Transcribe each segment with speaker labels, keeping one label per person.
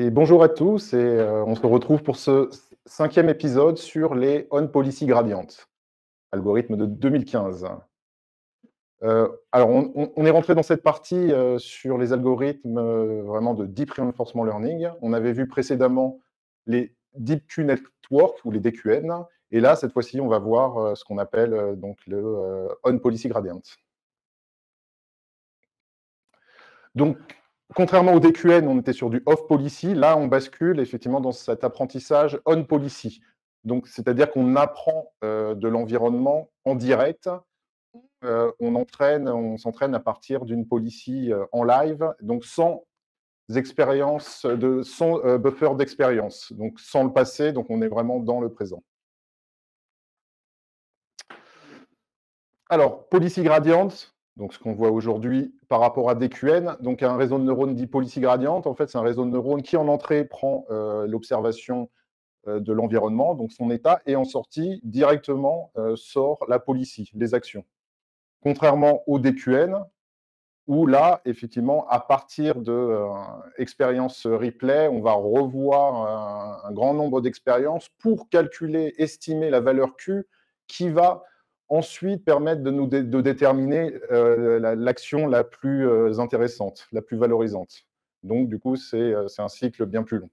Speaker 1: Et bonjour à tous, on se retrouve pour ce cinquième épisode sur les On-Policy Gradients, algorithme de 2015. Alors, on est rentré dans cette partie sur les algorithmes vraiment de Deep Reinforcement Learning. On avait vu précédemment les Deep Q Network ou les DQN, et là, cette fois-ci, on va voir ce qu'on appelle donc le On-Policy Gradient. Donc, contrairement au DQN, on était sur du off-policy. Là, on bascule effectivement dans cet apprentissage on-policy. Donc, c'est-à-dire qu'on apprend de l'environnement en direct. On s'entraîne à partir d'une policy en live, donc sans buffer d'expérience, donc sans le passé, donc on est vraiment dans le présent. Alors, policy gradient, donc ce qu'on voit aujourd'hui par rapport à DQN, donc un réseau de neurones dit policy gradient, en fait, c'est un réseau de neurones qui, en entrée, prend l'observation de l'environnement, donc son état, et en sortie, directement sort la policy, les actions. Contrairement au DQN, où là, effectivement, à partir de expériences replay, on va revoir un grand nombre d'expériences pour calculer, estimer la valeur Q qui va ensuite permettre de déterminer l'action la plus intéressante, la plus valorisante. Donc, du coup, c'est un cycle bien plus long.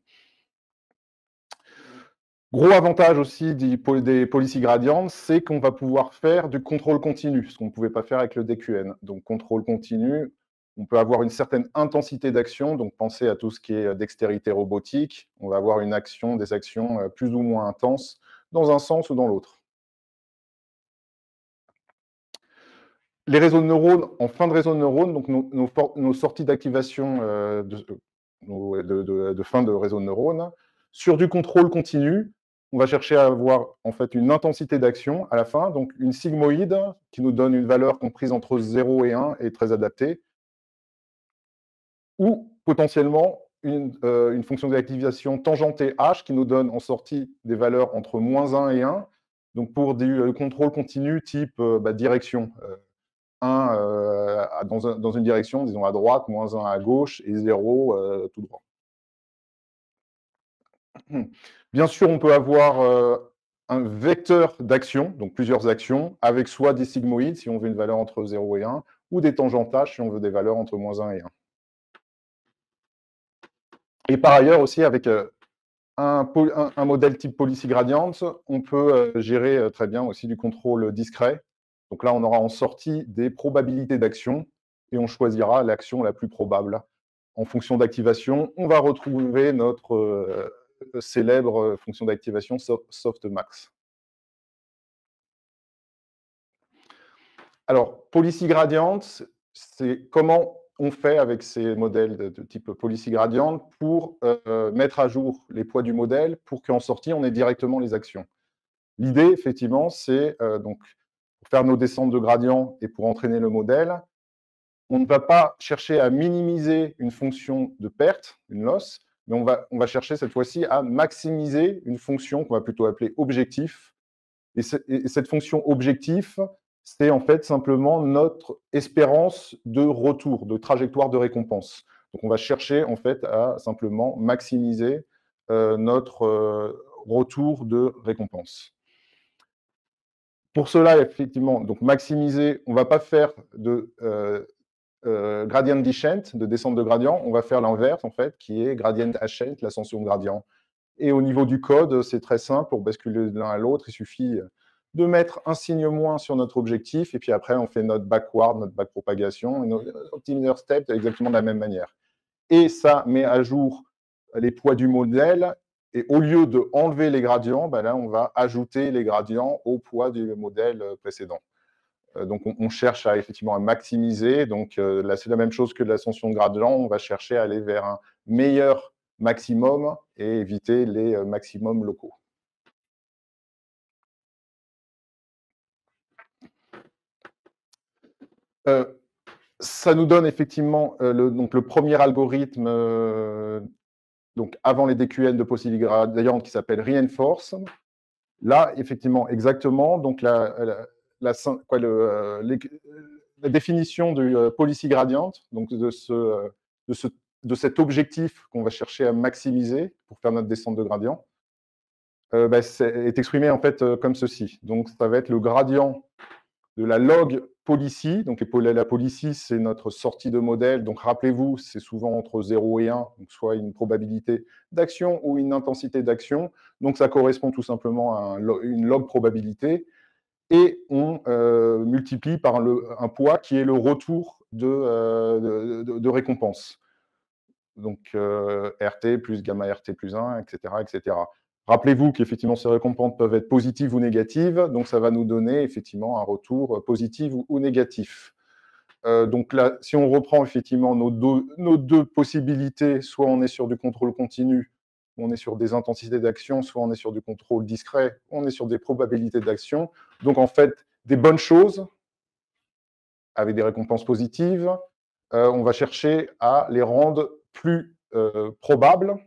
Speaker 1: Gros avantage aussi des policy gradients, c'est qu'on va pouvoir faire du contrôle continu, ce qu'on ne pouvait pas faire avec le DQN. Donc, contrôle continu, on peut avoir une certaine intensité d'action, donc pensez à tout ce qui est dextérité robotique, on va avoir des actions plus ou moins intenses, dans un sens ou dans l'autre. Les réseaux de neurones, en fin de réseau de neurones, donc nos sorties d'activation de fin de réseau de neurones, sur du contrôle continu, on va chercher à avoir en fait une intensité d'action à la fin, donc une sigmoïde qui nous donne une valeur comprise entre 0 et 1 et très adaptée, ou potentiellement une fonction d'activation tangentée H qui nous donne en sortie des valeurs entre -1 et 1, donc pour du contrôle continu type direction. 1 dans une direction, disons à droite, -1 à gauche et 0 tout droit. Bien sûr, on peut avoir un vecteur d'action, donc plusieurs actions, avec soit des sigmoïdes, si on veut une valeur entre 0 et 1, ou des tangentages, si on veut des valeurs entre -1 et 1. Et par ailleurs aussi, avec un modèle type policy gradient, on peut gérer très bien aussi du contrôle discret. Donc là, on aura en sortie des probabilités d'action et on choisira l'action la plus probable. En fonction d'activation, on va retrouver notre célèbre fonction d'activation softmax. Alors, policy gradient, c'est comment on fait avec ces modèles de type policy gradient pour mettre à jour les poids du modèle pour qu'en sortie, on ait directement les actions. L'idée, effectivement, c'est donc pour faire nos descentes de gradient et pour entraîner le modèle, on ne va pas chercher à minimiser une fonction de perte, une loss, mais on va chercher cette fois-ci à maximiser une fonction qu'on va plutôt appeler objectif. Et cette fonction objectif, c'est en fait simplement notre espérance de retour, de trajectoire de récompense. Donc on va chercher en fait à simplement maximiser notre retour de récompense. Pour cela, effectivement, donc maximiser, on ne va pas faire de gradient descent, de descente de gradient, on va faire l'inverse, en fait, qui est gradient ascent, l'ascension de gradient. Et au niveau du code, c'est très simple, pour basculer de l'un à l'autre, il suffit de mettre un signe moins sur notre objectif, et puis après, on fait notre backward, notre backpropagation, et notre optimizer step exactement de la même manière. Et ça met à jour les poids du modèle, et au lieu d'enlever les gradients, ben là, on va ajouter les gradients au poids du modèle précédent. Donc, on cherche effectivement à maximiser. Donc, là, c'est la même chose que l'ascension de gradient. On va chercher à aller vers un meilleur maximum et éviter les maximums locaux. Ça nous donne effectivement le premier algorithme donc avant les DQN de policy gradient qui s'appelle Reinforce. Là, effectivement, exactement. Donc, la définition du policy gradient, donc de ce de cet objectif qu'on va chercher à maximiser pour faire notre descente de gradient, est exprimé en fait comme ceci. Donc ça va être le gradient de la log policy. Donc la policy, c'est notre sortie de modèle. Donc rappelez-vous, c'est souvent entre 0 et 1, donc soit une probabilité d'action ou une intensité d'action. Donc ça correspond tout simplement à une log probabilité. Et on multiplie par un poids qui est le retour de récompense. Donc RT plus gamma RT plus 1, etc. etc. Rappelez-vous qu'effectivement, ces récompenses peuvent être positives ou négatives, donc ça va nous donner effectivement un retour positif ou négatif. Donc là, si on reprend effectivement nos deux possibilités, soit on est sur du contrôle continu, on est sur des intensités d'action, soit on est sur du contrôle discret, on est sur des probabilités d'action. Donc en fait, des bonnes choses avec des récompenses positives, on va chercher à les rendre plus probables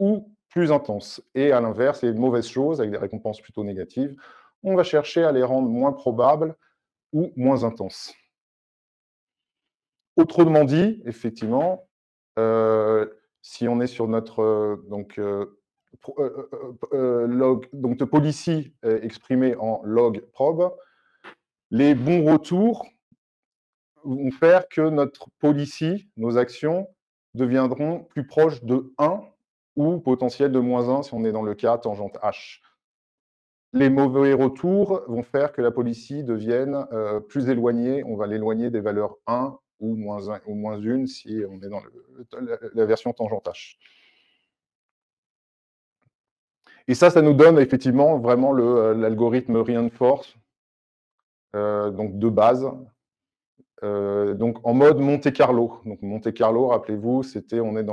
Speaker 1: ou plus intenses. Et à l'inverse, les mauvaises choses, avec des récompenses plutôt négatives, on va chercher à les rendre moins probables ou moins intenses. Autrement dit, effectivement, si on est sur notre log donc de policy exprimé en log prob, les bons retours vont faire que notre policy, nos actions, deviendront plus proches de 1 ou potentiel de moins 1 si on est dans le cas tangente H. Les mauvais retours vont faire que la policy devienne plus éloignée. On va l'éloigner des valeurs 1 ou moins 1 ou moins 1 si on est dans la version tangente H. Et ça nous donne effectivement vraiment l'algorithme reinforce, donc de base, donc en mode Monte Carlo. Donc Monte Carlo, rappelez-vous, on est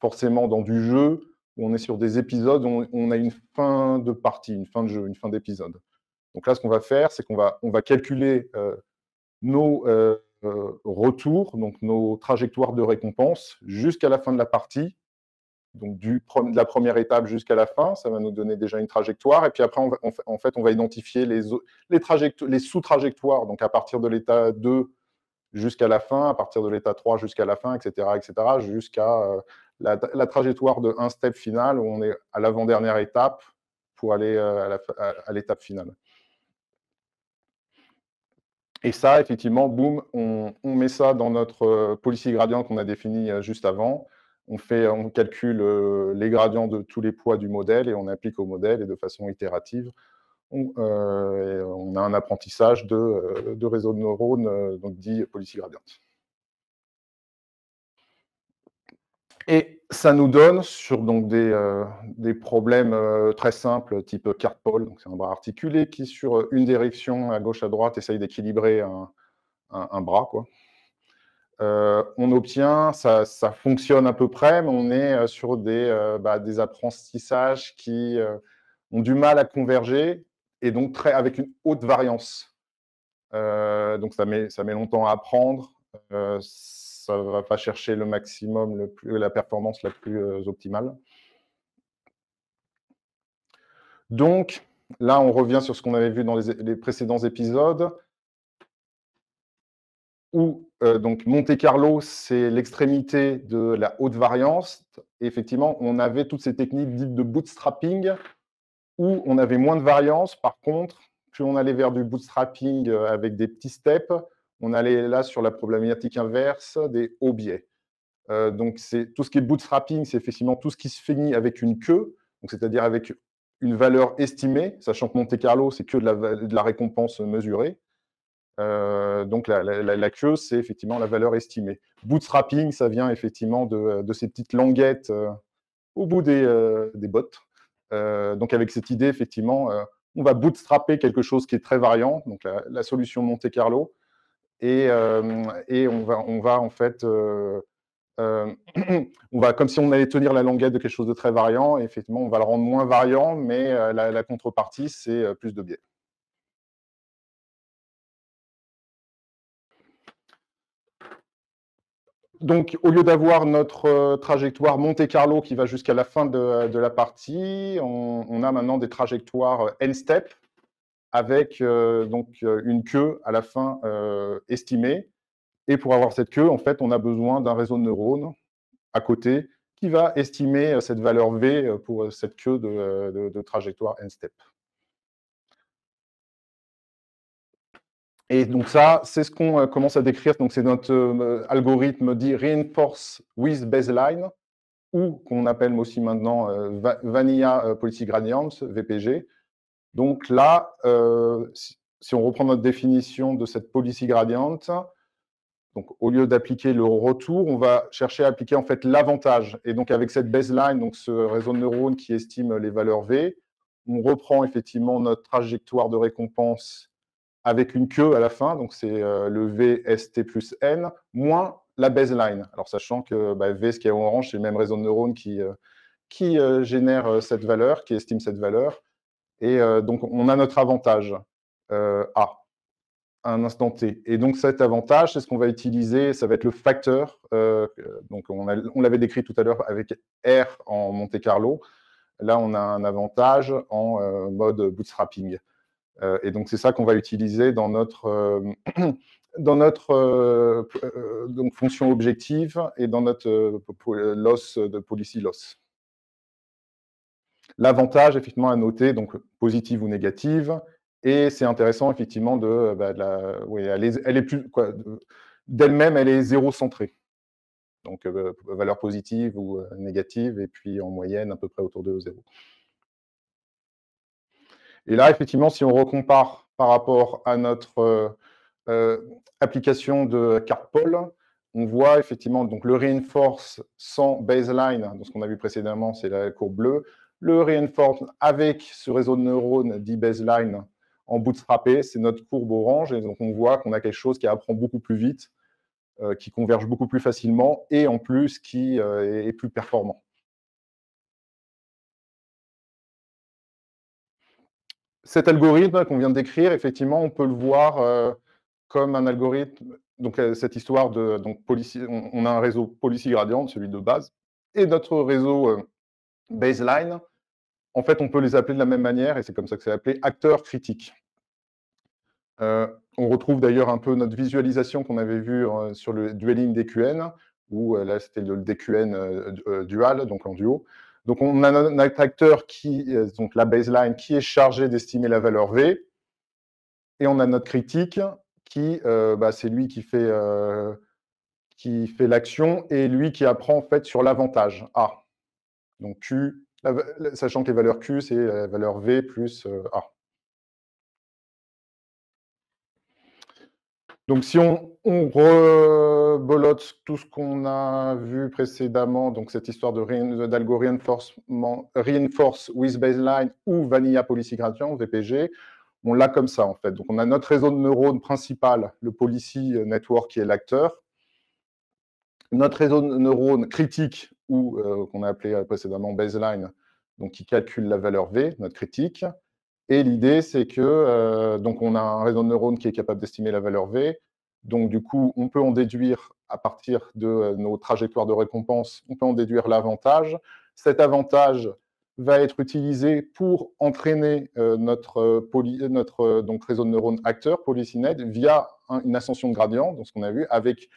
Speaker 1: forcément dans du jeu, où on est sur des épisodes, où on a une fin de partie, une fin de jeu, une fin d'épisode. Donc là, ce qu'on va faire, c'est qu'on va calculer nos retours, donc nos trajectoires de récompense, jusqu'à la fin de la partie. Donc de la première étape jusqu'à la fin, ça va nous donner déjà une trajectoire. Et puis après, on va identifier les sous-trajectoires, donc à partir de l'état 2 jusqu'à la fin, à partir de l'état 3 jusqu'à la fin, etc., jusqu'à la trajectoire de un step final, où on est à l'avant-dernière étape pour aller à l'étape finale. Et ça, effectivement, boum, on met ça dans notre policy gradient qu'on a défini juste avant. On calcule les gradients de tous les poids du modèle et on applique au modèle, et de façon itérative, on a un apprentissage de réseau de neurones, donc dit policy gradient. Et ça nous donne sur donc des problèmes très simples, type carte-pole, donc c'est un bras articulé qui, sur une direction à gauche à droite, essaye d'équilibrer un bras, quoi. On obtient, ça fonctionne à peu près, mais on est sur des apprentissages qui ont du mal à converger, et donc avec une haute variance. Donc ça met longtemps à apprendre. Ça ne va pas chercher le maximum, la performance la plus optimale. Donc là, on revient sur ce qu'on avait vu dans les précédents épisodes, où donc Monte Carlo, c'est l'extrémité de la haute variance. Et effectivement, on avait toutes ces techniques dites de bootstrapping, où on avait moins de variance. Par contre, plus on allait vers du bootstrapping avec des petits steps, on allait là sur la problématique inverse des hauts biais. Donc tout ce qui est bootstrapping, c'est effectivement tout ce qui se finit avec une queue, c'est-à-dire avec une valeur estimée, sachant que Monte Carlo, c'est que de la récompense mesurée. Donc la queue, c'est effectivement la valeur estimée. Bootstrapping, ça vient effectivement de ces petites languettes au bout des bottes. Donc avec cette idée, effectivement, on va bootstrapper quelque chose qui est très variant, donc la solution Monte Carlo, et on va en fait, on va, comme si on allait tenir la languette de quelque chose de très variant, et effectivement, on va le rendre moins variant, mais la contrepartie, c'est plus de biais. Donc, au lieu d'avoir notre trajectoire Monte Carlo qui va jusqu'à la fin de la partie, on a maintenant des trajectoires N-step avec une queue à la fin estimée. Et pour avoir cette queue, en fait, on a besoin d'un réseau de neurones à côté qui va estimer cette valeur V pour cette queue de trajectoire n-step. Et donc ça, c'est ce qu'on commence à décrire. Donc c'est notre algorithme dit Reinforce with Baseline, ou qu'on appelle aussi maintenant Vanilla Policy Gradient, VPG. Donc là, si on reprend notre définition de cette Policy Gradient, donc au lieu d'appliquer le retour, on va chercher à appliquer en fait l'avantage. Et donc avec cette baseline, donc ce réseau de neurones qui estime les valeurs V, on reprend effectivement notre trajectoire de récompense avec une queue à la fin, donc c'est le VST plus N, moins la baseline. Alors sachant que V, ce qui est en orange, c'est le même réseau de neurones qui génère cette valeur, qui estime cette valeur. Et donc on a notre avantage A à un instant T. Et donc cet avantage, c'est ce qu'on va utiliser, ça va être le facteur. Donc on l'avait décrit tout à l'heure avec R en Monte Carlo. Là, on a un avantage en mode bootstrapping. Et donc, c'est ça qu'on va utiliser dans notre, donc fonction objective et dans notre loss de policy loss. L'avantage, effectivement, à noter, donc positive ou négative, et c'est intéressant, effectivement, oui, elle est plus, d'elle-même, elle est zéro-centrée. Donc, valeur positive ou négative, et puis en moyenne, à peu près autour de 0. Et là, effectivement, si on recompare par rapport à notre application de carte Paul, on voit effectivement donc le reinforce sans baseline, donc ce qu'on a vu précédemment, c'est la courbe bleue. Le reinforce avec ce réseau de neurones dit baseline en bootstrappé, c'est notre courbe orange, et donc on voit qu'on a quelque chose qui apprend beaucoup plus vite, qui converge beaucoup plus facilement, et en plus qui est plus performant. Cet algorithme qu'on vient de décrire, effectivement, on peut le voir comme un algorithme, donc cette histoire de donc policy, on a un réseau policy gradient, celui de base, et notre réseau baseline. En fait, on peut les appeler de la même manière, et c'est comme ça que c'est appelé, acteurs critiques. On retrouve d'ailleurs un peu notre visualisation qu'on avait vue sur le dueling DQN, où là, c'était le DQN dual, donc en duo. Donc, on a notre acteur qui, donc la baseline, qui est chargé d'estimer la valeur V, et on a notre critique qui, c'est lui qui fait l'action, et lui qui apprend en fait sur l'avantage A. Donc Q, sachant que les valeurs Q, c'est la valeur V plus A. Donc si on rebolote tout ce qu'on a vu précédemment, donc cette histoire d'algo reinforce with baseline ou vanilla policy gradient, VPG, on l'a comme ça en fait. Donc on a notre réseau de neurones principal, le policy network qui est l'acteur, notre réseau de neurones critique, ou qu'on a appelé précédemment baseline, donc qui calcule la valeur V, notre critique. Et l'idée, c'est que donc on a un réseau de neurones qui est capable d'estimer la valeur V. Donc du coup, on peut en déduire à partir de nos trajectoires de récompense, on peut en déduire l'avantage. Cet avantage va être utilisé pour entraîner notre donc réseau de neurones acteur, PolicyNet, via une ascension de gradient, donc ce qu'on a vu, avec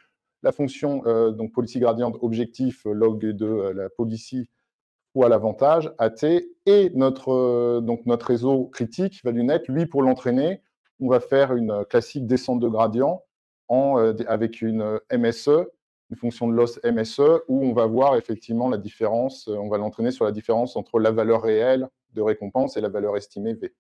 Speaker 1: la fonction donc policy gradient objectif log de la policy fois l'avantage AT, et donc notre réseau critique ValueNet, lui, pour l'entraîner, on va faire une classique descente de gradient avec une MSE, une fonction de loss MSE, où on va voir effectivement la différence, on va l'entraîner sur la différence entre la valeur réelle de récompense et la valeur estimée V.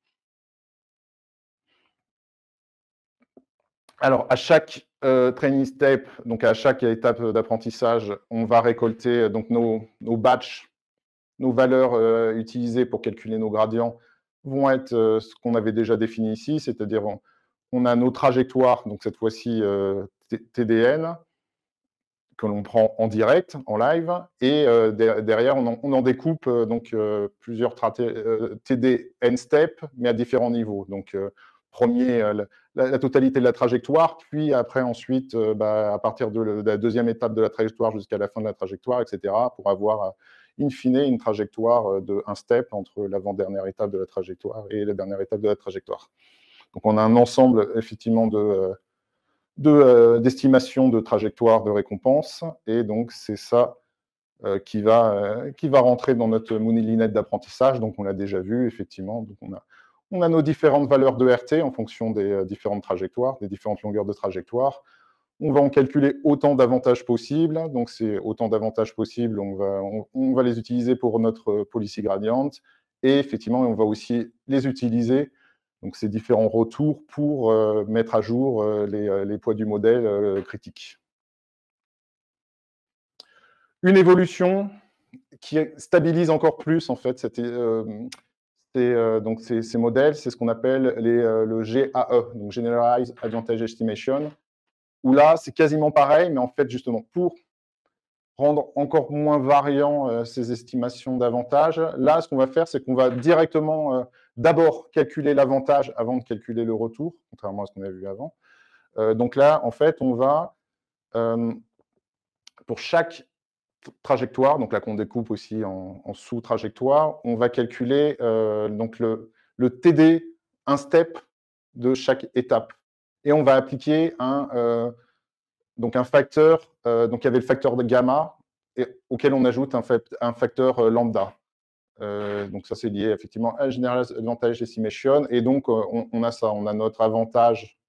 Speaker 1: Alors, à chaque training step, donc à chaque étape d'apprentissage, on va récolter donc nos batchs, nos valeurs utilisées pour calculer nos gradients vont être ce qu'on avait déjà défini ici, c'est-à-dire on a nos trajectoires, donc cette fois-ci TDN, que l'on prend en direct, en live, et derrière, on en découpe donc plusieurs TDN step, mais à différents niveaux. Donc, premier, la totalité de la trajectoire, puis après, ensuite, à partir de la deuxième étape de la trajectoire jusqu'à la fin de la trajectoire, etc., pour avoir, in fine, une trajectoire de un step entre l'avant-dernière étape de la trajectoire et la dernière étape de la trajectoire. Donc, on a un ensemble, effectivement, d'estimation de trajectoire de récompense, et donc c'est ça qui va rentrer dans notre moulinette d'apprentissage. Donc, on l'a déjà vu, effectivement. Donc, on a nos différentes valeurs de RT en fonction des différentes trajectoires, des différentes longueurs de trajectoire. On va en calculer autant d'avantages possibles. Donc, c'est autant d'avantages possibles, on va les utiliser pour notre policy gradient. Et effectivement, on va aussi les utiliser, donc ces différents retours, pour mettre à jour les poids du modèle critique. Une évolution qui stabilise encore plus, en fait, donc ces modèles, c'est ce qu'on appelle le GAE, donc Generalized Advantage Estimation, où là, c'est quasiment pareil, mais en fait, justement, pour rendre encore moins variant ces estimations d'avantages, là, ce qu'on va faire, c'est qu'on va directement d'abord calculer l'avantage avant de calculer le retour, contrairement à ce qu'on a vu avant. Donc là, en fait, on va, pour chaque trajectoire, donc là qu'on découpe aussi en sous-trajectoire, on va calculer donc le TD, un step de chaque étape. Et on va appliquer donc un facteur, donc il y avait le facteur de gamma, auquel on ajoute un facteur lambda. Donc ça, c'est lié effectivement à Generalized Advantage Estimation. Et donc, on a ça, on a notre avantage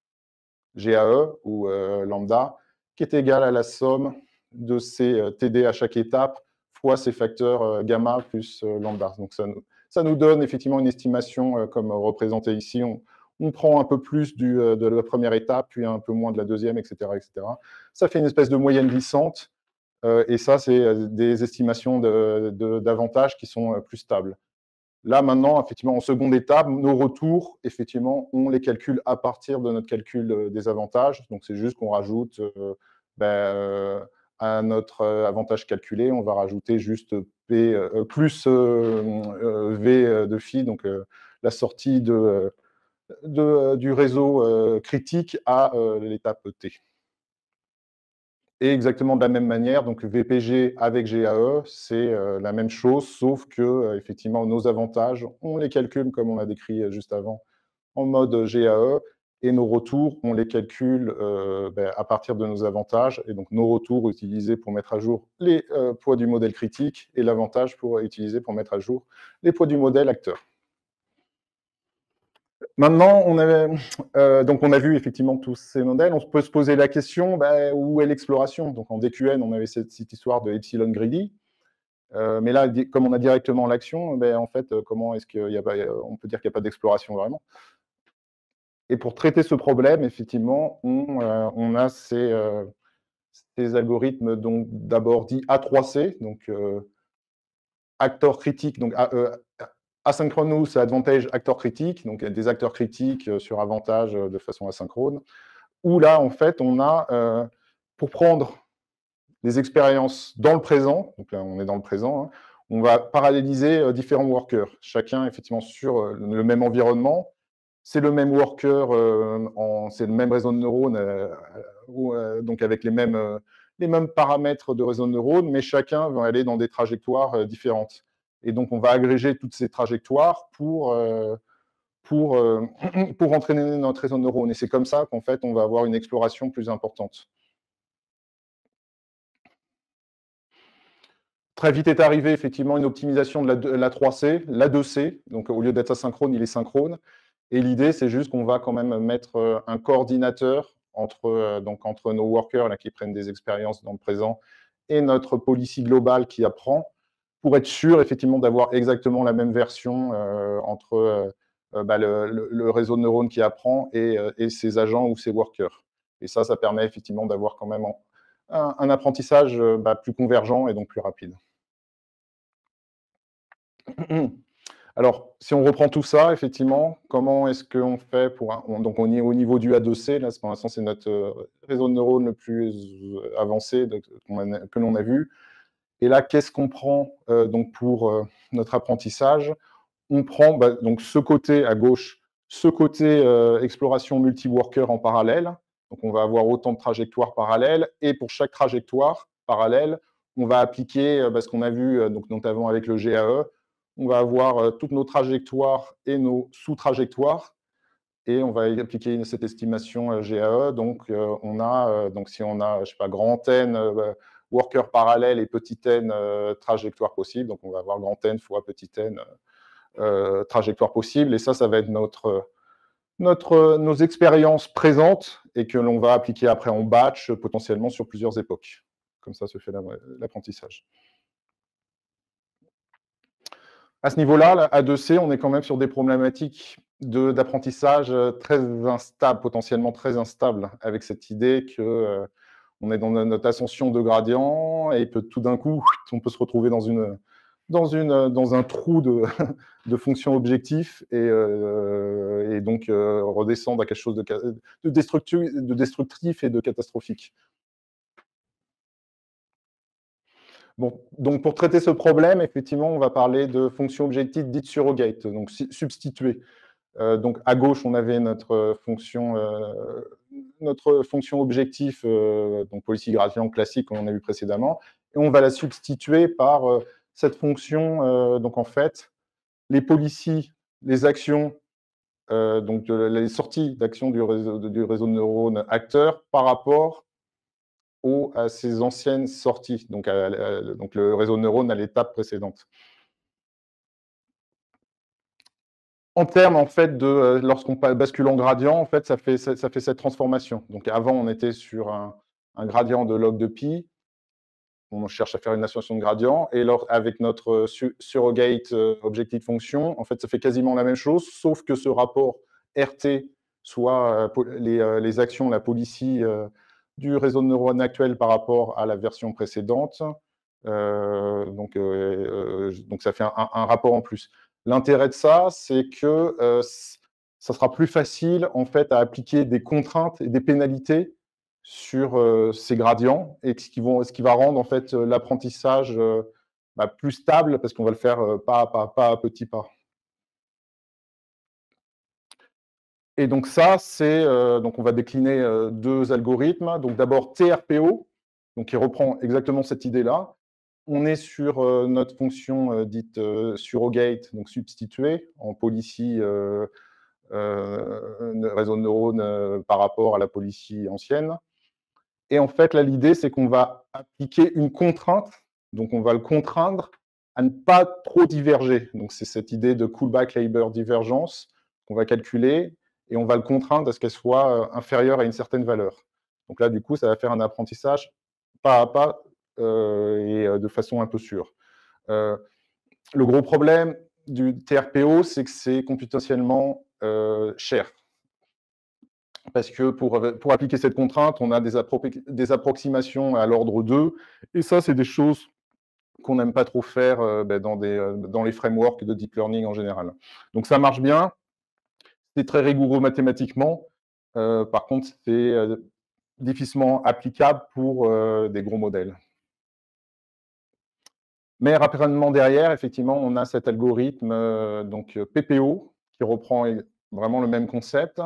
Speaker 1: GAE ou lambda, qui est égal à la somme de ces TD à chaque étape fois ces facteurs gamma plus lambda. Donc ça nous donne effectivement une estimation comme représenté ici. On prend un peu plus de la première étape, puis un peu moins de la deuxième, etc., etc. Ça fait une espèce de moyenne glissante. Et ça, c'est des estimations d'avantages qui sont plus stables. Là, maintenant, effectivement, en seconde étape, nos retours, effectivement, on les calcule à partir de notre calcul des avantages. Donc, c'est juste qu'on rajoute à notre avantage calculé, on va rajouter juste P plus V de phi, donc la sortie du réseau critique à l'étape T. Et exactement de la même manière, donc VPG avec GAE, c'est la même chose, sauf que effectivement, nos avantages, on les calcule comme on a décrit juste avant, en mode GAE, et nos retours, on les calcule à partir de nos avantages, et donc nos retours utilisés pour mettre à jour les poids du modèle critique, et l'avantage pour utiliser pour mettre à jour les poids du modèle acteur. Maintenant, donc on a vu effectivement tous ces modèles. On peut se poser la question, où est l'exploration? Donc en DQN, on avait cette histoire de epsilon greedy. Mais là, comme on a directement l'action, en fait, comment est-ce qu'il y a on peut dire qu'il n'y a pas d'exploration vraiment? Et pour traiter ce problème, effectivement, on a ces algorithmes, donc d'abord dits A3C, donc acteurs critiques, donc asynchronous advantage acteurs critiques, donc des acteurs critiques sur avantage de façon asynchrone, où là, en fait, on a, pour prendre des expériences dans le présent, donc là, on est dans le présent, hein, on va paralléliser différents workers, chacun effectivement sur le même environnement. C'est le même worker, c'est le même réseau de neurones, donc avec les mêmes paramètres de réseau de neurones, mais chacun va aller dans des trajectoires différentes. Et donc, on va agréger toutes ces trajectoires pour entraîner notre réseau de neurones. Et c'est comme ça qu'en fait, on va avoir une exploration plus importante. Très vite est arrivée effectivement une optimisation de la 3C, la 2C. Donc, au lieu d'être asynchrone, il est synchrone. Et l'idée, c'est juste qu'on va quand même mettre un coordinateur entre nos workers là, qui prennent des expériences dans le présent et notre policy globale qui apprend, pour être sûr effectivement d'avoir exactement la même version entre le réseau de neurones qui apprend et ses agents ou ses workers. Et ça permet effectivement d'avoir quand même un apprentissage plus convergent et donc plus rapide. Alors, si on reprend tout ça, effectivement, comment est-ce qu'on fait donc on est au niveau du A2C, là, pour l'instant, c'est notre réseau de neurones le plus avancé que l'on a vu. Et là, qu'est-ce qu'on prend donc pour notre apprentissage? On prend donc ce côté à gauche, ce côté exploration multi-worker en parallèle. Donc, on va avoir autant de trajectoires parallèles. Et pour chaque trajectoire parallèle, on va appliquer ce qu'on a vu donc, notamment avec le GAE. On va avoir toutes nos trajectoires et nos sous-trajectoires. Et on va appliquer cette estimation GAE. Donc, donc si on a, je sais pas, grand N worker parallèle et petit n trajectoire possible. Donc, on va avoir grand N fois petit n trajectoire possible. Et ça va être nos expériences présentes et que l'on va appliquer après en batch, potentiellement sur plusieurs époques. Comme ça se fait l'apprentissage. À ce niveau-là, A2C, on est quand même sur des problématiques d'apprentissage très instables, potentiellement très instables, avec cette idée que on est dans notre ascension de gradient et que tout d'un coup, on peut se retrouver dans un trou de fonctions objectifs et donc redescendre à quelque chose de destructif et de catastrophique. Bon, donc pour traiter ce problème, effectivement, on va parler de fonctions objectives dites surrogate, donc substituées. Donc à gauche, on avait notre fonction objectif, donc policy gradient classique, comme on a vu précédemment, et on va la substituer par cette fonction. Donc en fait, les policies, les actions, donc les sorties d'action du réseau de neurones acteurs par rapport à ces anciennes sorties, donc le réseau de neurones à l'étape précédente. En termes, en fait, lorsqu'on bascule en gradient, en fait, ça fait cette transformation. Donc avant, on était sur un gradient de log de pi. On cherche à faire une association de gradient. Et avec notre surrogate objective fonction, en fait, ça fait quasiment la même chose, sauf que ce rapport RT, soit les actions, la policy du réseau de neurones actuel par rapport à la version précédente. Donc ça fait un rapport en plus. L'intérêt de ça, c'est que ça sera plus facile en fait à appliquer des contraintes et des pénalités sur ces gradients, et ce qui va rendre en fait l'apprentissage plus stable, parce qu'on va le faire pas à petit pas. Et donc ça, donc on va décliner deux algorithmes. Donc d'abord TRPO, donc qui reprend exactement cette idée-là. On est sur notre fonction dite surrogate, donc substituée en policy réseau de neurones par rapport à la policy ancienne. Et en fait, là, l'idée, c'est qu'on va appliquer une contrainte. Donc, on va le contraindre à ne pas trop diverger. Donc, c'est cette idée de Kullback-Leibler divergence qu'on va calculer et on va le contraindre à ce qu'elle soit inférieure à une certaine valeur. Donc là, du coup, ça va faire un apprentissage pas à pas et de façon un peu sûre. Le gros problème du TRPO, c'est que c'est computationnellement cher. Parce que pour appliquer cette contrainte, on a des approximations à l'ordre 2, et ça, c'est des choses qu'on n'aime pas trop faire dans les frameworks de deep learning en général. Donc ça marche bien, c'est très rigoureux mathématiquement, par contre, c'est difficilement applicable pour des gros modèles. Mais rapidement derrière, effectivement, on a cet algorithme donc PPO, qui reprend vraiment le même concept,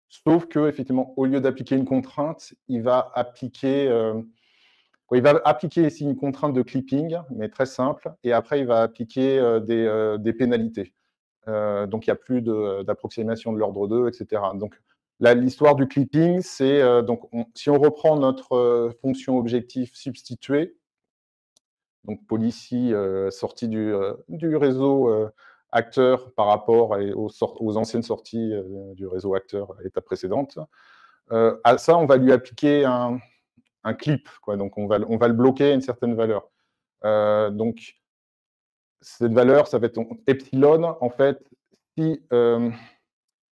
Speaker 1: sauf que, effectivement, au lieu d'appliquer une contrainte, il va appliquer ici une contrainte de clipping, mais très simple, et après, il va appliquer des pénalités. Donc, il n'y a plus d'approximation de l'ordre 2, etc. Donc, là, l'histoire du clipping, c'est si on reprend notre fonction objectif substituée, donc policy sortie du réseau acteur par rapport aux anciennes sorties du réseau acteur à l'étape précédente. À ça, on va lui appliquer un clip, quoi. Donc on va le bloquer à une certaine valeur. Donc cette valeur, ça va être epsilon. En fait, si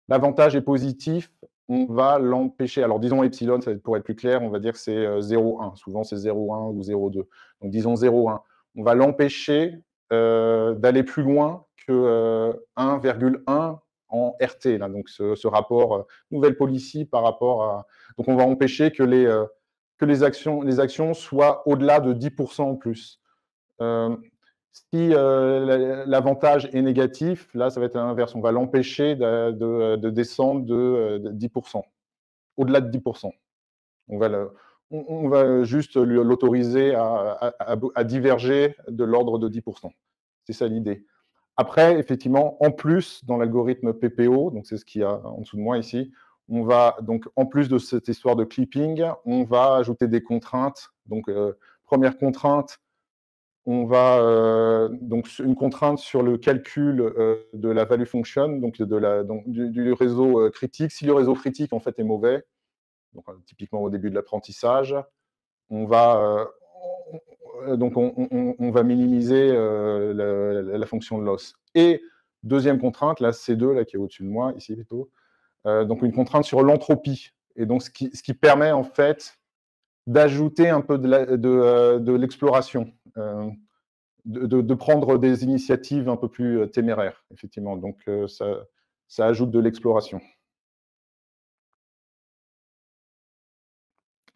Speaker 1: l'avantage est positif, on va l'empêcher. Alors disons epsilon, pour être plus clair, on va dire que c'est 0,1. Souvent c'est 0,1 ou 0,2. Donc disons 0,1. On va l'empêcher d'aller plus loin que 1,1 en RT. Là. Donc ce rapport nouvelle policy par rapport à. Donc on va empêcher que les actions soient au-delà de 10% en plus. Si l'avantage est négatif, là, ça va être l'inverse. On va l'empêcher de descendre de 10%, au-delà de 10%. On va juste l'autoriser à diverger de l'ordre de 10%. C'est ça l'idée. Après, effectivement, en plus, dans l'algorithme PPO, donc c'est ce qu'il y a en dessous de moi ici, on va donc, en plus de cette histoire de clipping, on va ajouter des contraintes. Donc, première contrainte, on va donc une contrainte sur le calcul de la value function, donc du réseau critique. Si le réseau critique en fait est mauvais, donc typiquement au début de l'apprentissage, on va on va minimiser la fonction de loss. Et deuxième contrainte, la C2 là qui est au-dessus de moi ici plutôt, donc une contrainte sur l'entropie. Et donc ce qui permet en fait d'ajouter un peu de l'exploration. De prendre des initiatives un peu plus téméraires, effectivement. Donc, ça ajoute de l'exploration.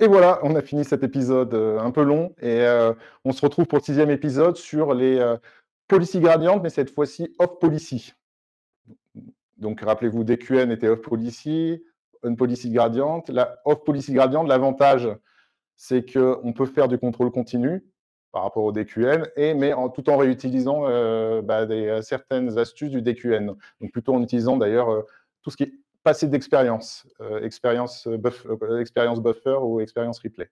Speaker 1: Et voilà, on a fini cet épisode un peu long et on se retrouve pour le 6e épisode sur les policy gradients, mais cette fois-ci off policy. Donc, rappelez-vous, DQN était off policy, on policy gradient. La off policy gradient, l'avantage, c'est qu'on peut faire du contrôle continu par rapport au DQN, mais tout en réutilisant certaines astuces du DQN. Donc plutôt en utilisant d'ailleurs tout ce qui est passé d'expérience, expérience buffer ou expérience replay.